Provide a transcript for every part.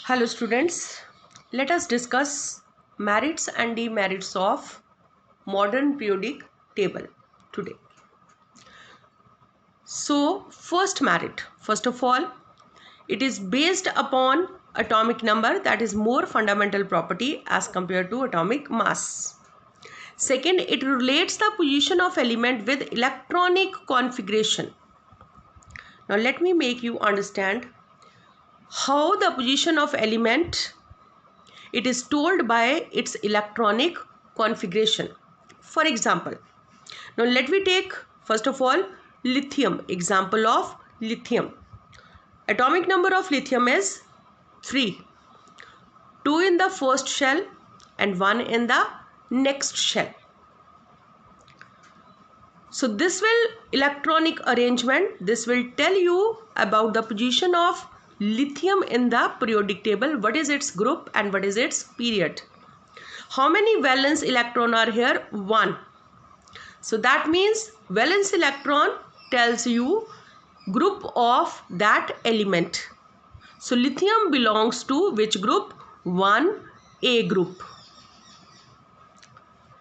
Hello students, let us discuss merits and demerits of modern periodic table today. So first merit, first of all, it is based upon atomic number, that is more fundamental property as compared to atomic mass. Second, it relates the position of element with electronic configuration. Now let me make you understand how the position of element it is told by its electronic configuration. For example, now let me take first of all lithium, example of lithium. Atomic number of lithium is 3, 2 in the first shell and 1 in the next shell. So this will electronic arrangement, this will tell you about the position of lithium in the periodic table, what is its group and what is its period. How many valence electron are here? 1. So that means valence electron tells you group of that element. So lithium belongs to which group? 1A group.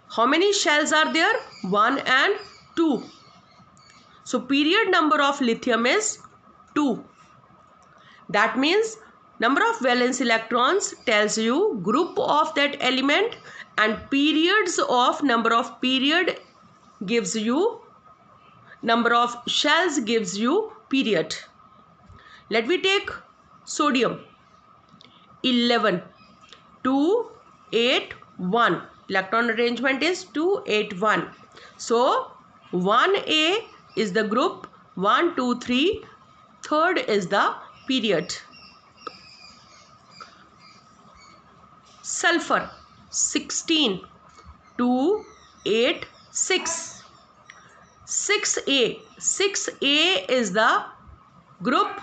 How many shells are there? 1 and 2. So period number of lithium is 2. That means number of valence electrons tells you group of that element, and periods of number of period gives you number of shells gives you period. Let me take sodium 11, 2, 8, 1. Electron arrangement is 2, 8, 1. So 1A is the group, 1, 2, 3. Third is the period. Sulfur 16, 2, 8, 6. 6A. 6A is the group,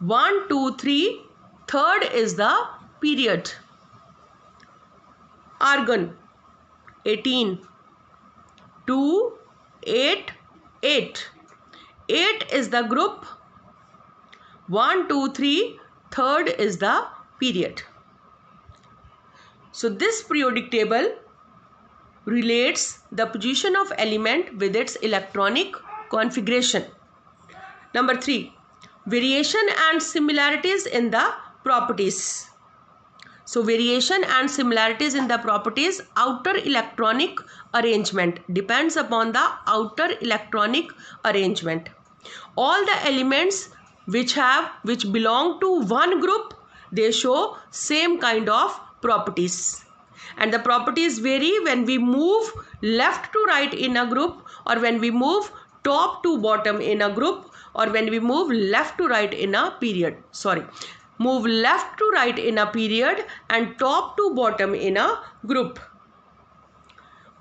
1, 2, 3. Third is the period. Argon 18, 2, 8, 8. 8 is the group, 1, 2, 3. Third is the period. So this periodic table relates the position of element with its electronic configuration. Number 3, variation and similarities in the properties. So variation and similarities in the properties, outer electronic arrangement depends upon the outer electronic arrangement. All the elements which belong to one group, they show same kind of properties. And the properties vary when we move left to right in a group, or when we move top to bottom in a group, or when we move left to right in a period. Move left to right in a period and top to bottom in a group.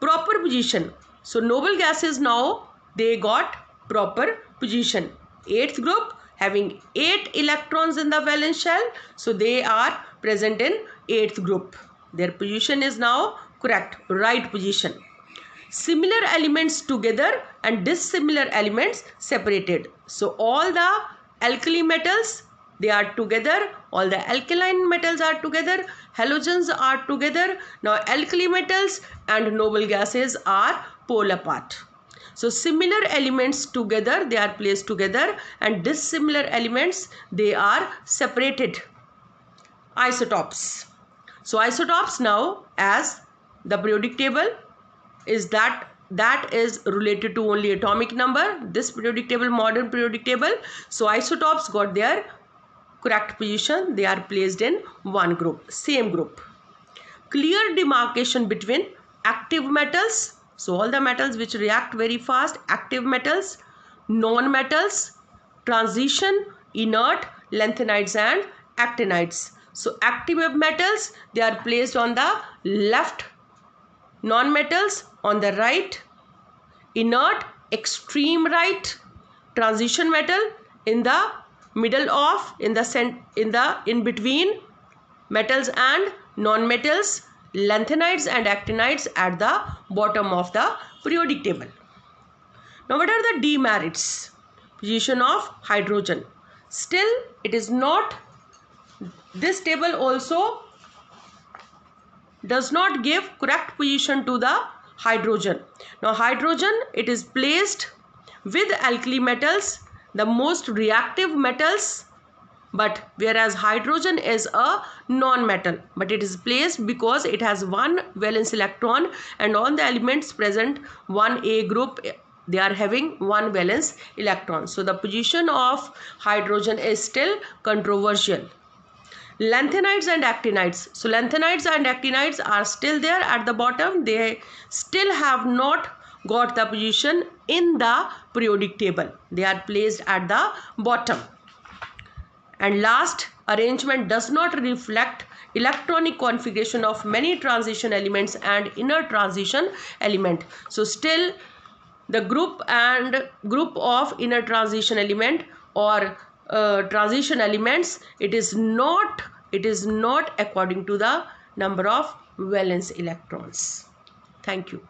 Proper position. So noble gases now they got proper position. 8th group having 8 electrons in the valence shell. So they are present in 8th group. Their position is now correct, right position. Similar elements together and dissimilar elements separated. So all the alkali metals, they are together, all the alkaline metals are together, halogens are together. Now alkali metals and noble gases are pole apart. So similar elements together, they are placed together, and dissimilar elements, they are separated. Isotopes. So isotopes now, as the periodic table is that is related to only atomic number, this periodic table, modern periodic table. So isotopes got their correct position, they are placed in one group, same group. Clear demarcation between active metals, so all the metals which react very fast, active metals, non-metals, transition, inert, lanthanides and actinides. So active metals, they are placed on the left, non-metals on the right, inert extreme right, transition metal in the middle of, in between metals and non-metals, lanthanides and actinides at the bottom of the periodic table. Now what are the demerits? Position of hydrogen. Still it is not this table also does not give correct position to the hydrogen. Now hydrogen, it is placed with alkali metals, the most reactive metals, but whereas hydrogen is a non-metal, but it is placed because it has one valence electron, and all the elements present 1a group, they are having one valence electron. So the position of hydrogen is still controversial. Lanthanides and actinides. So lanthanides and actinides are still there at the bottom. They still have not got the position in the periodic table. They are placed at the bottom. And last, arrangement does not reflect electronic configuration of many transition elements and inner transition element. So still the group of inner transition element or transition elements, it is not according to the number of valence electrons. Thank you.